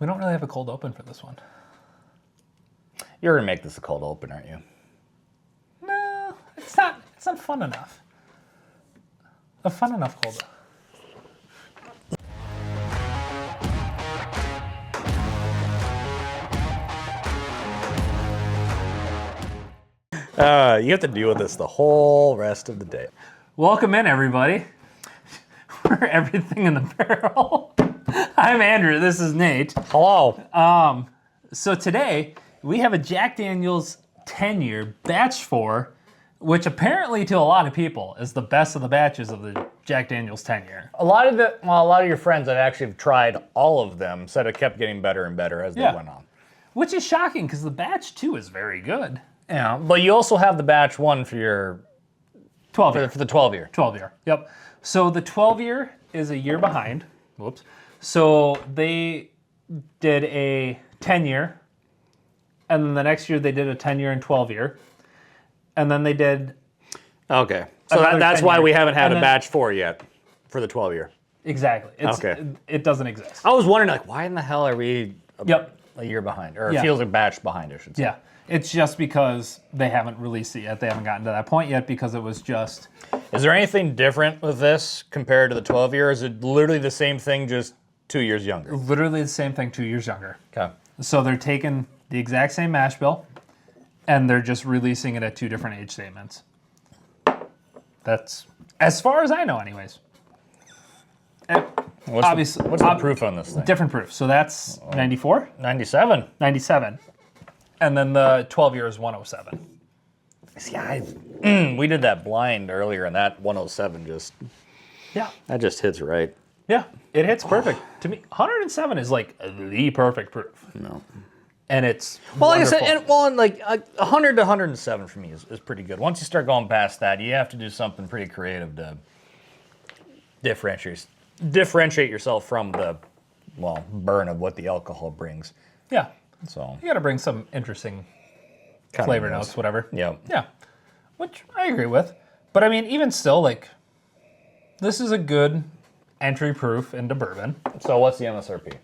We don't really have a cold open for this one. You're going to make this a cold open, aren't you? No, it's not. It's not fun enough. A fun enough cold open. You have to deal with this the whole rest of the day. Welcome in, everybody. We're everything in the barrel. I'm Andrew. This is Nate. Hello. So today we have a Jack Daniel's 10-year batch 4, which apparently to a lot of people is the best of the batches of the Jack Daniel's 10-year. A lot of your friends that actually have tried all of them said it kept getting better and better as they went on. Which is shocking because the batch 2 is very good. Yeah, but you also have the batch 1 for your 12-year. for the 12-year. 12-year. Yep. So the 12-year is a year behind. Whoops. So they did a 10-year, and then the next year they did a 10-year and 12-year, and then they did. Okay, so Another that's why 10-year. we haven't had And a then- batch 4 yet for the 12-year. Exactly. Okay. It doesn't exist. I was wondering, like, why in the hell are we Yep. a year behind? Or Yeah. it feels like batch behind, I should say. Yeah. It's just because they haven't released it yet. They haven't gotten to that point yet because it was just. Is there anything different with this compared to the 12-year? Is it literally the same thing, just 2 years younger? Literally the same thing 2 years younger. Okay. So they're taking the exact same mash bill, and they're just releasing it at 2 different age statements. That's as far as I know, anyways. And What's the proof on this thing? different proof. So that's 94, 97. 97, and then the 12-year is 107. See, we did that blind earlier, and that 107 Yeah, just hits right. yeah, it hits perfect. To me, 107 is like the perfect proof. No. And it's Well, like I said, wonderful. and 100 to 107 for me is pretty good. Once you start going past that, you have to do something pretty creative to differentiate yourself from the burn of what the alcohol brings. Yeah, So you got to bring some interesting kind of flavor does. notes, whatever. Yeah. Yeah, which I agree with. But I mean, even still, like, this is a good entry proof into bourbon. So what's the MSRP?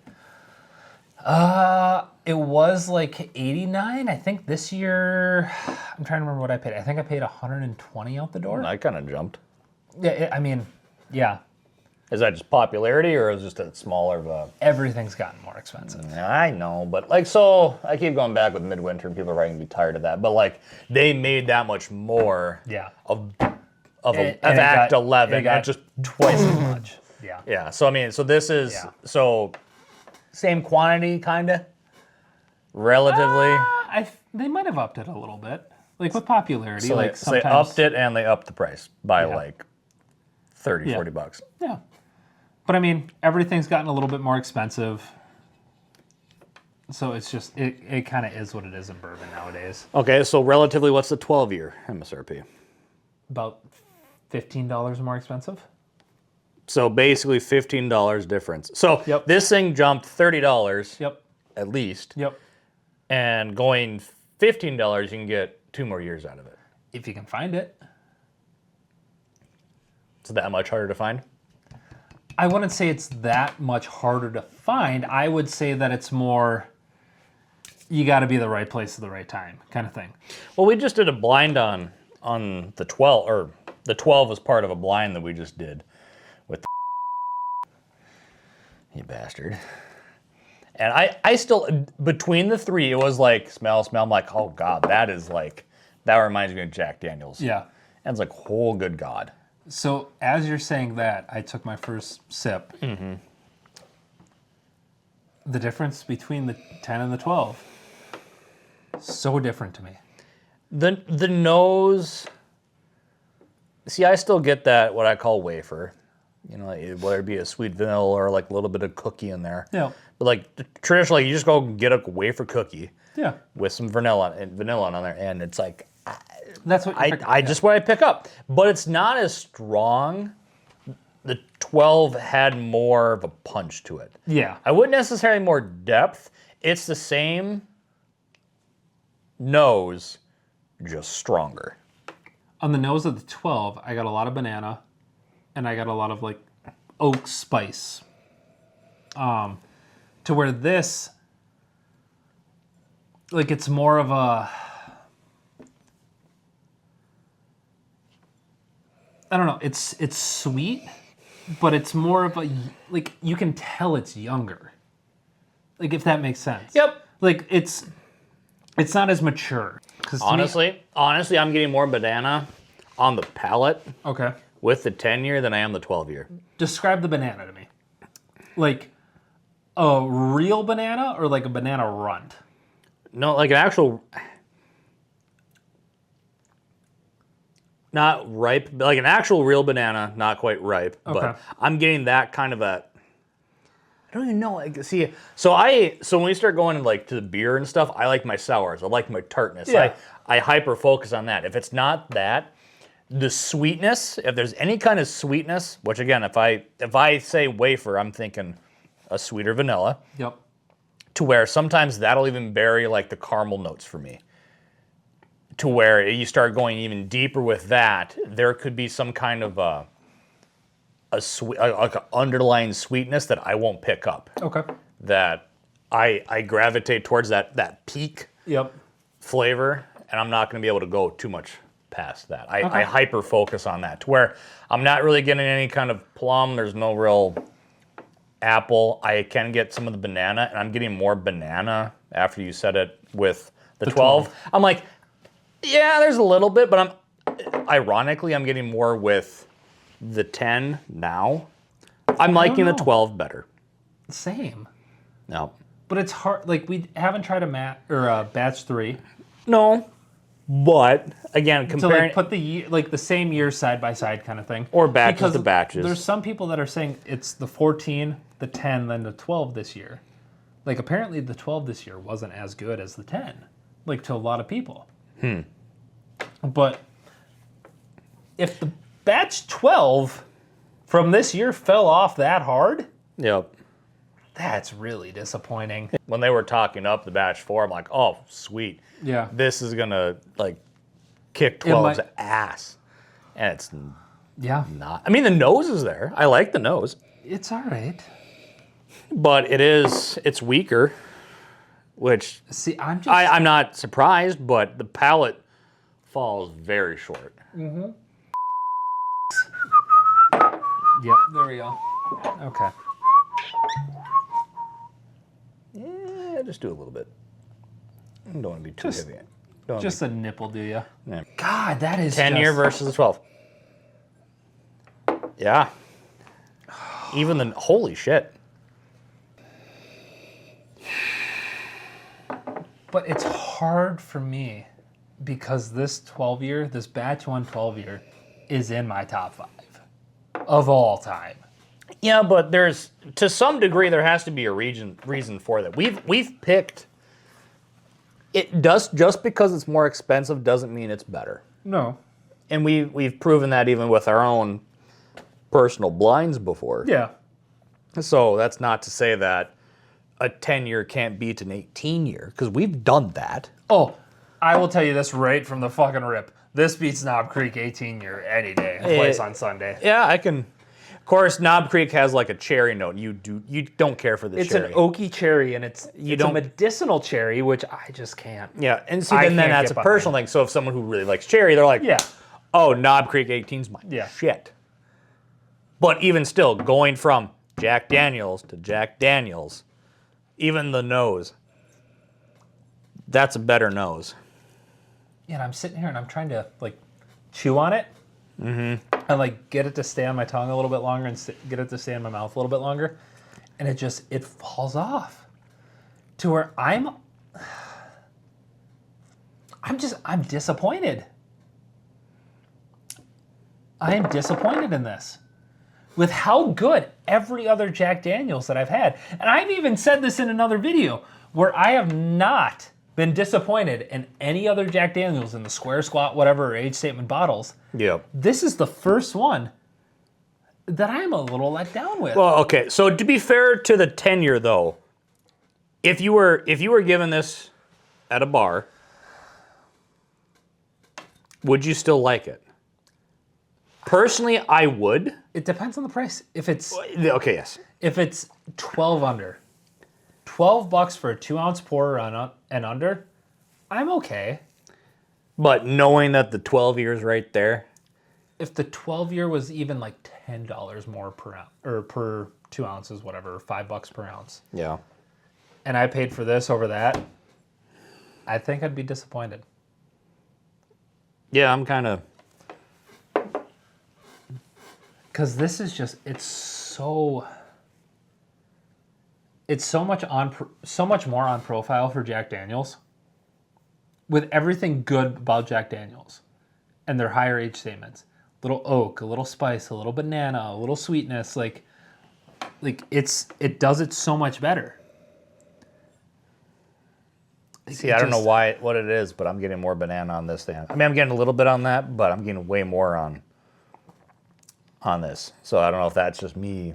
It was like 89. I think this year, I'm trying to remember what I paid. I think I paid 120 out the door. I kind of jumped. Yeah, I mean, yeah, Is that just popularity, or is it just a smaller of a... everything's gotten more expensive. I know, but like, so I keep going back with Midwinter, and people are probably gonna be tired of that. But like, they made that much more Yeah. of And it Act got- 11. it got and just twice as much. Yeah. yeah. So I mean, so this is Yeah. same quantity, kind of, relatively. They might have upped it a little bit, like with popularity. So like so they sometimes, upped it and they upped the price by Yeah. like 30, Yeah. $40. Yeah. But I mean, everything's gotten a little bit more expensive. So it's just, it kind of is what it is in bourbon nowadays. Okay, so relatively, what's the 12-year MSRP? About $15 more expensive. So basically $15 difference. So Yep. this thing jumped $30 Yep. at least, Yep. and going $15, you can get 2 more years out of it. If you can find it. It's that much harder to find? I wouldn't say it's that much harder to find. I would say that it's more, you got to be the right place at the right time kind of thing. Well, we just did a blind on the 12, or the 12 was part of a blind that we just did with the you bastard. And I still, between the three, it was like, smell. I'm like, oh God, that reminds me of Jack Daniels. Yeah. And it's like, oh good God. So as you're saying that, I took my first sip. Mm-hmm. The difference between the 10 and the 12, so different to me. The nose, see, I still get that, what I call wafer. You know, whether it be a sweet vanilla or like a little bit of cookie in there. Yeah. But like traditionally, you just go get a wafer cookie Yeah. with some vanilla on there, and it's like, That's what just what I pick up. But it's not as strong. The 12 had more of a punch to it. Yeah. I wouldn't necessarily more depth. It's the same nose, just stronger. On the nose of the 12, I got a lot of banana, and I got a lot of like oak spice. To where this, like, it's more of a, I don't know, it's sweet, but it's more of a, like, you can tell it's younger. Like, if that makes sense. Yep. Like, it's not as mature. 'Cause to me- Honestly, I'm getting more banana on the palate okay. with the 10-year than I am the 12-year. Describe the banana to me. Like a real banana or like a banana runt? No, like an actual, not ripe, but like an actual real banana, not quite ripe. Okay. But I'm getting that kind of a, I don't even know. Like, see, so when we start going like to the beer and stuff, I like my sours. I like my tartness. Yeah. I hyper focus on that. If it's not that, the sweetness, if there's any kind of sweetness, which again, if I say wafer, I'm thinking a sweeter vanilla, Yep. to where sometimes that'll even bury like the caramel notes for me. To where you start going even deeper with that, there could be some kind of a sweet, like an underlying sweetness that I won't pick up. Okay. That I gravitate towards that peak Yep. flavor, and I'm not going to be able to go too much past that. I Okay. hyper focus on that to where I'm not really getting any kind of plum. There's no real apple. I can get some of the banana, and I'm getting more banana after you said it with the 12. I'm like, yeah, there's a little bit, but ironically, I'm getting more with the 10 now. I'm liking the know. 12 better. Same. No. But it's hard. Like, we haven't tried a batch 3. No. But again, To comparing like put the same years side by side kind of thing. Or batches Because to batches. There's some people that are saying it's the 14, the 10, then the 12 this year. Like, apparently the 12 this year wasn't as good as the 10. Like, to a lot of people. But if the batch 12 from this year fell off that hard, Yep. that's really disappointing. When they were talking up the batch 4, I'm like, oh, sweet. Yeah. This is gonna like kick 12's might- ass. And it's Yeah. not. I mean, the nose is there. I like the nose. It's all right. But it's weaker, which See, I'm just... I'm not surprised, but the palate falls very short. Yep, there we go. Okay. Yeah, just do a little bit. I don't want to be too Just- heavy. Don't wanna Just a nipple, do you? be- yeah. God, that is 10-year just... versus the 12. Yeah. Even the holy shit. But it's hard for me because this 12-year, this batch 1 12-year is in my top 5 of all time. Yeah, but there's to some degree there has to be a reason for that. We've picked it does just because it's more expensive doesn't mean it's better. No. And we've proven that even with our own personal blinds before. Yeah. So that's not to say that a 10-year can't beat an 18-year because we've done that. Oh, I will tell you this right from the fucking rip. This beats Knob Creek 18-year any day. It plays on Sunday. Yeah, I can. Of course, Knob Creek has like a cherry note. You don't care for the It's cherry. an oaky cherry, and it's a don't- medicinal cherry, which I just can't. Yeah, and see, I then can't that's a get personal thing. So if someone who really likes cherry, they're like, Yeah. oh, Knob Creek 18's my Yeah. shit. But even still, going from Jack Daniels to Jack Daniels, even the nose, that's a better nose. Yeah, and I'm sitting here and I'm trying to like chew on it, and like get it to stay on my tongue a little bit longer and get it to stay in my mouth a little bit longer, and it falls off to where I'm disappointed. I am disappointed in this. With how good every other Jack Daniels that I've had. And I've even said this in another video where I have not been disappointed in any other Jack Daniels in the square squat, whatever, or age statement bottles. Yep. This is the first one that I'm a little let down with. Well, okay. So to be fair to the 10-year though, if you were given this at a bar, would you still like it? Personally, I would. It depends on the price. If it's Okay, yes. 12 under, $12 for a 2-ounce pour and under, I'm okay. But knowing that the 12 years right there, If the 12-year was even like $10 more per ounce, or per 2 ounces, whatever, $5 per ounce, yeah. and I paid for this over that, I think I'd be disappointed. Yeah, I'm kind of... Because this is just, it's so much more on profile for Jack Daniels, with everything good about Jack Daniels and their higher age statements. Little oak, a little spice, a little banana, a little sweetness, like it does it so much better. See, I don't know what it is, but I'm getting more banana on this than... I mean, I'm getting a little bit on that, but I'm getting way more on this. So I don't know if that's just me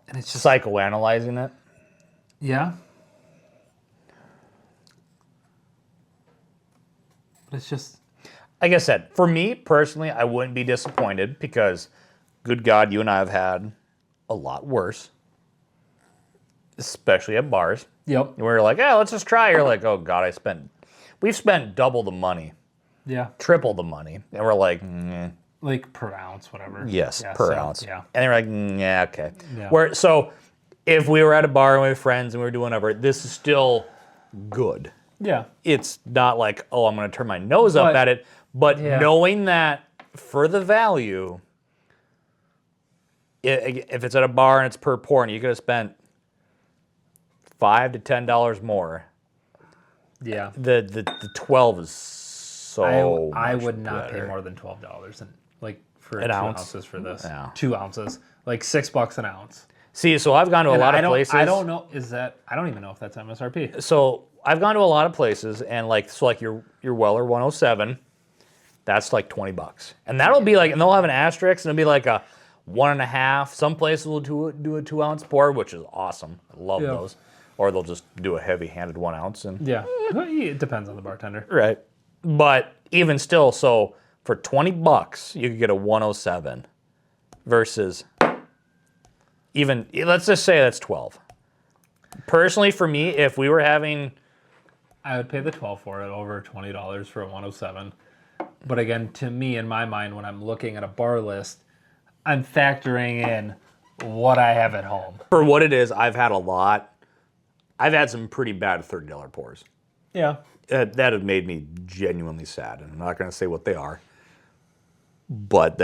And it's just psychoanalyzing it. yeah. But it's just Like I said, for me personally, I wouldn't be disappointed because, good God, you and I have had a lot worse, especially at bars. yep. Where you're like, yeah, let's just try. You're like, oh God, we've spent double the money, Yeah. triple the money, and we're like, Like per ounce, whatever. yes, Yeah, per so, ounce. Yeah. And they're like, yeah, okay. Yeah. So if we were at a bar and we were friends and we were doing whatever, this is still good. Yeah. It's not like, oh, I'm going to turn my nose up But- at it. But Yeah. knowing that for the value, if it's at a bar and it's per pour and you could have spent $5 to $10 more, Yeah. the 12 is so I much would not better. pay more than $12 and like for An 2 ounce? ounces for this. Yeah. 2 ounces. Like $6 an ounce. See, so I've gone to a And lot I of don't, places. I don't know. I don't even know if that's MSRP. So I've gone to a lot of places and like your Weller 107, that's like $20. And that'll be like, and they'll have an asterisk and it'll be like a 1.5. Some places will do a 2 ounce pour, which is awesome. I love Yeah. those. Or they'll just do a heavy handed 1 ounce and Yeah. It depends on the bartender. right. But even still, so for $20 you could get a 107 versus even, let's just say that's 12. Personally, for me, if we were having, I would pay the 12 for it over $20 for a 107. But again, to me, in my mind, when I'm looking at a bar list, I'm factoring in what I have at home. for what it is, I've had a lot. I've had some pretty bad $30 pours. Yeah. That have made me genuinely sad. And I'm not going to say what they are. But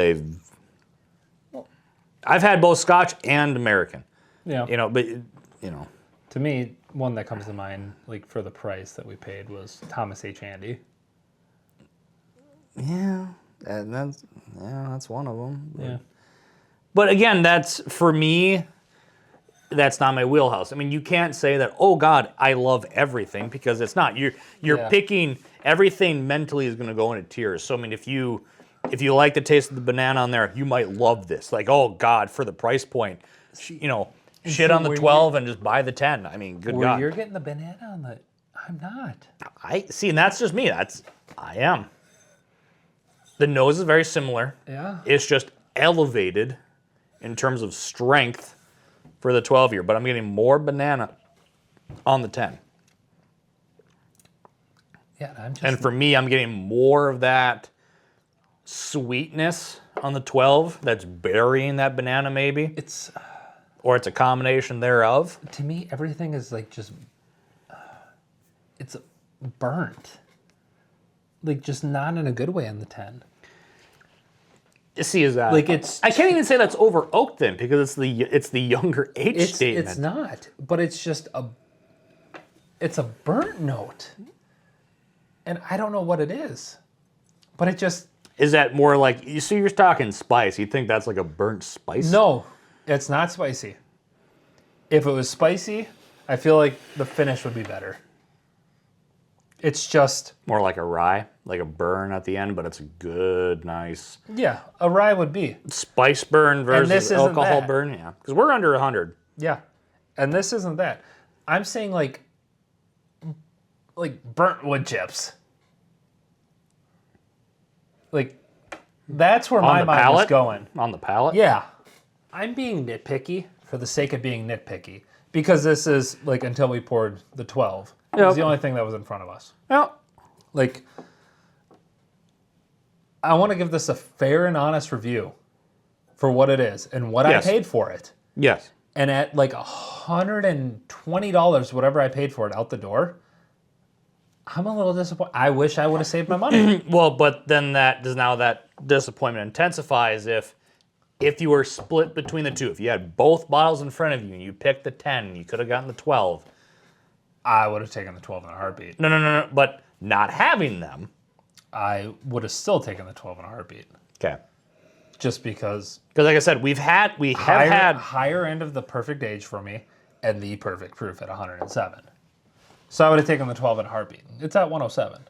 I've had both Scotch and American. Yeah. But To me, one that comes to mind, like for the price that we paid, was Thomas H. Handy. yeah, and that's one of them. Yeah. But again, that's, for me, that's not my wheelhouse. I mean, you can't say that, oh God, I love everything, because it's not. You're Yeah. picking, everything mentally is going to go into tiers. So I mean, if you like the taste of the banana on there, you might love this. Like, oh God, for the price point, shit on the where 12 and just buy the 10. I mean, good Where God. you're getting the banana on the... I'm not. I see, and that's just me. I am. The nose is very similar. Yeah. It's just elevated in terms of strength for the 12 year, but I'm getting more banana on the 10. Yeah, I'm just... And for me, I'm getting more of that sweetness on the 12 that's burying that banana maybe, It's... or it's a combination thereof. To me, everything is like just... it's burnt. Like, just not in a good way on the 10. See, is that Like, it's... I can't even say that's over oaked then, because it's the younger age statement. It's not, but it's just it's a burnt note. And I don't know what it is. But it just... Is that more like, so you're talking spice? You think that's like a burnt spice? No, it's not spicy. If it was spicy, I feel like the finish would be better. It's just... More like a rye, like a burn at the end, but it's a good, nice Yeah, a rye would be. spice burn versus this isn't alcohol that. burn. Yeah, because we're under 100. Yeah. And this isn't that. I'm saying like burnt wood chips. Like, that's where my the mind palate? is going. On the palate? Yeah. I'm being nitpicky for the sake of being nitpicky. Because this is like until we poured the 12. It was the only thing that was in front of us. Yeah. Like, I want to give this a fair and honest review for what it is and what Yes. I paid for it. Yes. And at like $120, whatever I paid for it out the door, I'm a little disappointed. I wish I would have saved my money. Well, but then that disappointment intensifies if you were split between the two. If you had both bottles in front of you and you picked the 10, you could have gotten the 12. I would have taken the 12 in a heartbeat. No. But not having them. I would have still taken the 12 in a heartbeat. Okay. Just because Because like I said, we have had higher end of the perfect age for me and the perfect proof at 107. So I would have taken the 12 in a heartbeat. It's at 107.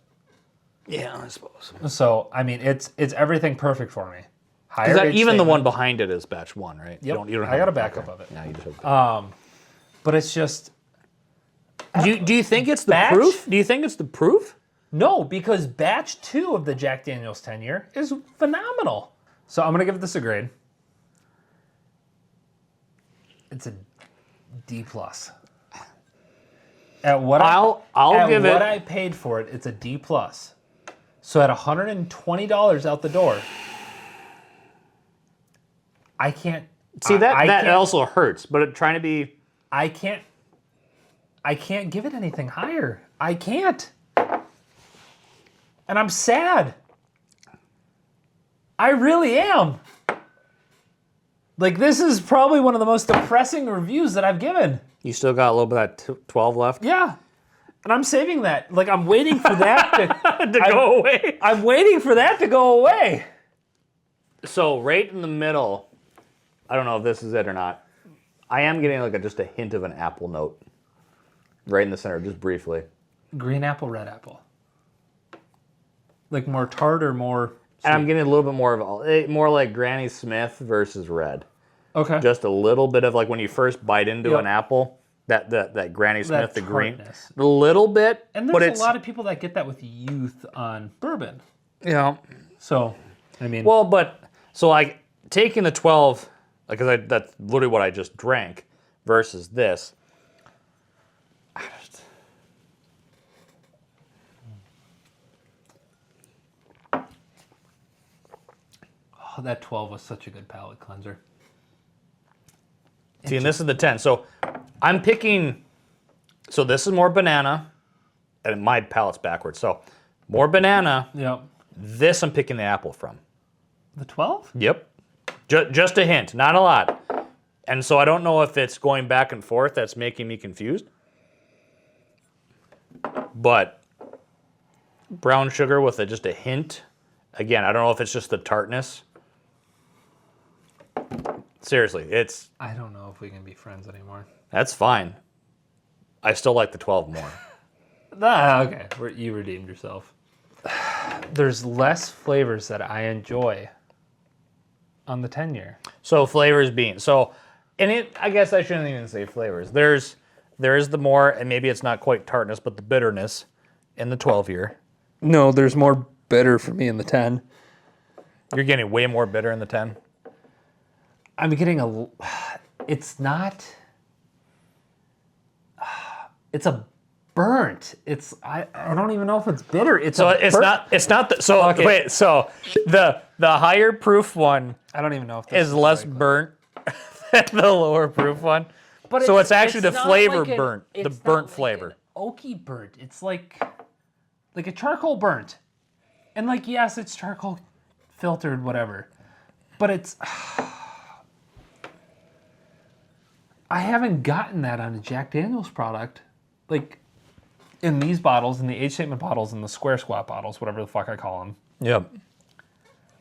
Yeah, I suppose. So I mean, it's everything perfect for me. Higher Because age even the statement, one behind it is batch 1, right? Yep. You don't I got have a backup of it. Yeah, you just have But it's just do you think it's the Batch? proof? Do you think it's the proof? no, because batch 2 of the Jack Daniel's 10 year is phenomenal. So I'm gonna give this a grade. It's a D plus. At what I'll give what it. I paid for it, it's a D plus. So at $120 out the door, I can't See that I that can't- also hurts, but trying to be I can't give it anything higher. I can't. And I'm sad. I really am. Like, this is probably one of the most depressing reviews that I've given. you still got a little bit of that 12 left Yeah. And I'm saving that. Like, I'm waiting for that to go away. I'm waiting for that to go away. So right in the middle, I don't know if this is it or not. I am getting like just a hint of an apple note, right in the center, just briefly. Green apple, red apple. Like more tart or more And I'm getting a little bit more like Granny Smith versus red. Okay. Just a little bit of like when you first bite into Yep. an apple, that Granny Smith, the green, tartness. a little bit. And but there's it's a lot of people that get that with youth on bourbon. yeah. So, I mean, Well, but so like taking the 12, because that's literally what I just drank, versus this. oh, that 12 was such a good palate cleanser. See, and this is the 10. So I'm picking. So this is more banana, and my palate's backwards. So more banana. Yep. This I'm picking the apple from. The 12? Yep. Just a hint, not a lot. And so I don't know if it's going back and forth that's making me confused. But brown sugar with just a hint. Again, I don't know if it's just the tartness. Seriously, I don't know if we can be friends anymore. that's fine. I still like the 12 more. Okay. You redeemed yourself. There's less flavors that I enjoy on the 10 year. So flavors being I guess I shouldn't even say flavors. There is the more, and maybe it's not quite tartness, but the bitterness in the 12 year. No, there's more bitter for me in the 10. You're getting way more bitter in the 10. I'm getting it's not, it's a burnt. I don't even know if it's bitter. So it's not Okay. wait, so the higher proof one I don't even know if this is less burnt than the lower proof one. But So it's actually the not flavor like burnt, the it's not burnt like flavor. an oaky burnt. It's like a charcoal burnt. And like, yes, it's charcoal filtered, whatever. But it's I haven't gotten that on a Jack Daniel's product. Like in these bottles, in the age statement bottles, and the square squat bottles, whatever the fuck I call them. Yep.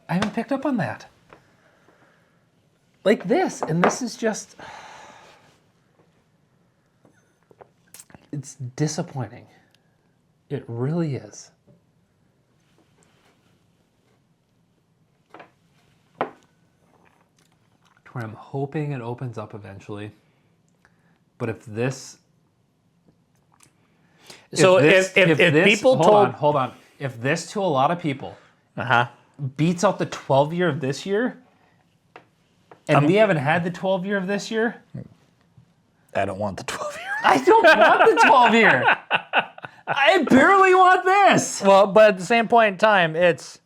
I haven't picked up on that. Like this, and this is just it's disappointing. It really is. To where I'm hoping it opens up eventually. But if this So this- if this- people hold on. If this to a lot of people uh-huh. beats out the 12 year of this year, and we haven't had the 12 year of this year, I don't want the 12 year. I don't want the 12 year. I barely want this. Well, but at the same point in time, it's.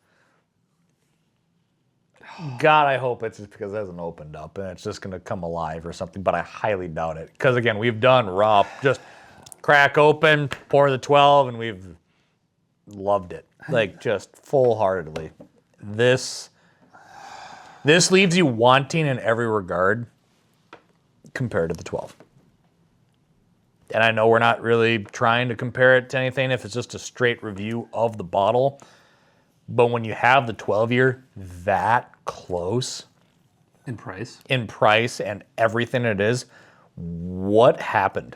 God, I hope it's just because it hasn't opened up and it's just going to come alive or something, but I highly doubt it. Because again, we've done raw, just crack open, pour the 12, and we've loved it. Like, just full-heartedly. This leaves you wanting in every regard compared to the 12. And I know we're not really trying to compare it to anything if it's just a straight review of the bottle. But when you have the 12-year that close In price, and everything it is, what happened?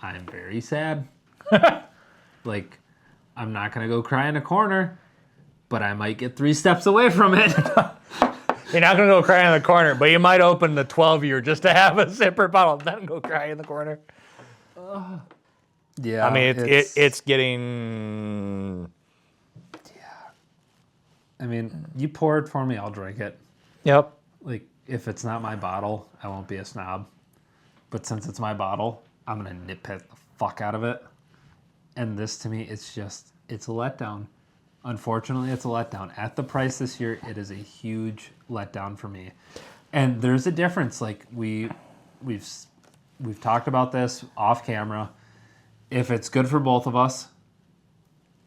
I'm very sad. Like, I'm not going to go cry in a corner, but I might get 3 steps away from it. You're not going to go cry in the corner, but you might open the 12-year just to have a sipper bottle, then go cry in the corner. Yeah. I mean, it's getting... I mean, you pour it for me, I'll drink it. Yep. Like, if it's not my bottle, I won't be a snob. But since it's my bottle, I'm going to nitpick the fuck out of it. And this, to me, it's a letdown. Unfortunately, it's a letdown. At the price this year, it is a huge letdown for me. And there's a difference. Like, we've talked about this off camera. If it's good for both of us,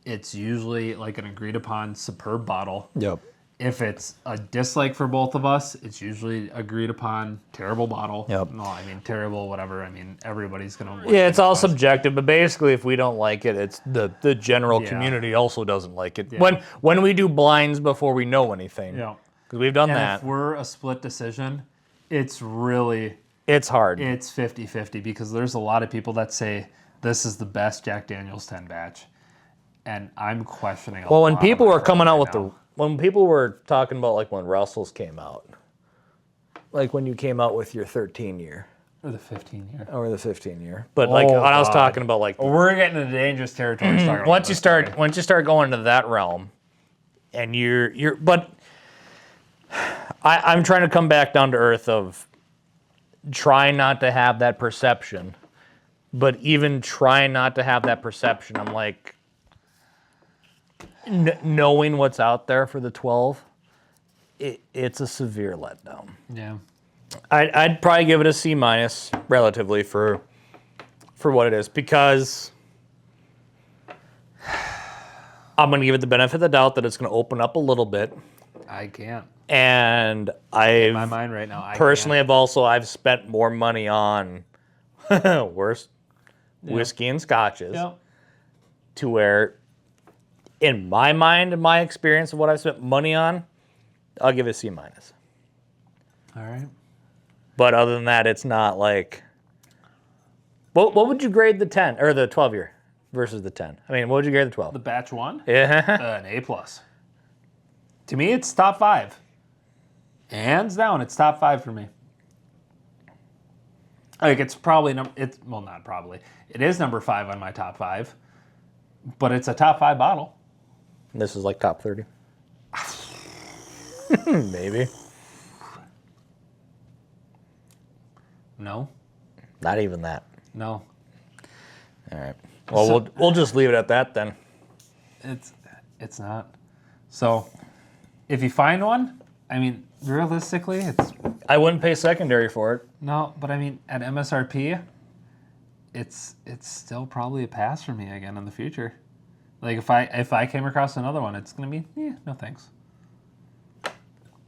it's usually like an agreed upon superb bottle. Yep. If it's a dislike for both of us, it's usually agreed upon terrible bottle. Yep. No, I mean terrible, whatever. I mean everybody's gonna. Yeah, it's all subjective, but basically, if we don't like it, it's the general Yeah. community also doesn't like it. Yeah. When we do blinds before we know anything, Yeah. because we've done And that, if we're a split decision, it's 50-50 because there's a lot of people that say this is the best Jack Daniel's 10 batch, and I'm questioning. Well, when people were coming out with the. when people were talking about like when Russell's came out, like when you came out with your 13-year Or the 15 year. or the 15-year, but like when I was God. talking about like We're getting into dangerous territory. talking about once this, you start going into that realm, and but I'm trying to come back down to earth of trying not to have that perception, but even trying not to have that perception, I'm like. Knowing what's out there for the 12, it's a severe letdown. Yeah. I'd probably give it a C- relatively for what it is, because I'm going to give it the benefit of the doubt that it's going to open up a little bit. I can't. And In my mind right now, I personally can't. I've spent more money on worse whiskey and scotches Yep. to where, in my mind and my experience of what I've spent money on, I'll give it a C-. All right. But other than that, it's not like. What would you grade the 10 or the 12-year versus the 10? I mean, what would you grade the 12? The batch one? Yeah. An A+. To me, it's top 5. Hands down, it's top 5 for me. Like, it's probably not probably. It is number 5 on my top 5, but it's a top 5 bottle. This is like top 30. Maybe. No. Not even that. No. All right. Well, we'll just leave it at that then. It's not. So, if you find one, I mean, realistically, it's I wouldn't pay secondary for it. no, but I mean, at MSRP, it's still probably a pass for me again in the future. Like if I came across another one, it's gonna be no thanks.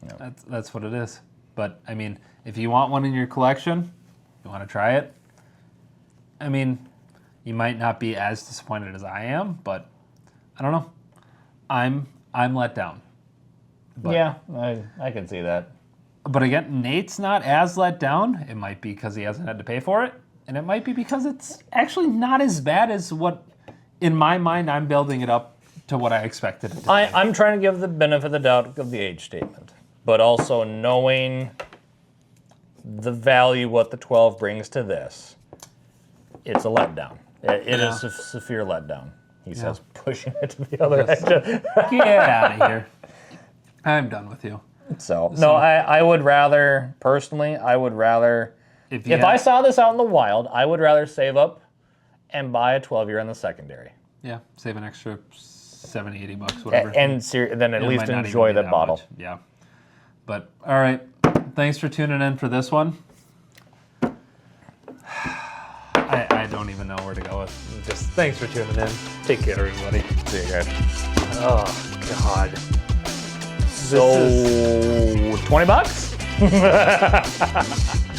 No. That's what it is. But I mean, if you want one in your collection, you want to try it. I mean, you might not be as disappointed as I am, but I don't know. I'm let down. But, Yeah, I can see that. But again, Nate's not as let down. It might be because he hasn't had to pay for it, and it might be because it's actually not as bad as what, in my mind, I'm building it up to what I expected it to be. I'm trying to give the benefit of the doubt of the age statement, but also knowing the value what the 12 brings to this, it's a letdown. It is a severe letdown. He says, pushing it to the other edge. Get out of here. I'm done with you. So no, I would rather, personally, If I saw this out in the wild, I would rather save up and buy a 12-year in the secondary. Yeah, save an extra 70, 80 bucks, whatever. And then at It least might not even enjoy be that that bottle. much. Yeah. But all right, thanks for tuning in for this one. I don't even know where to go with. Just thanks for tuning in. Take care, everybody. See you guys. Oh God. So, $20?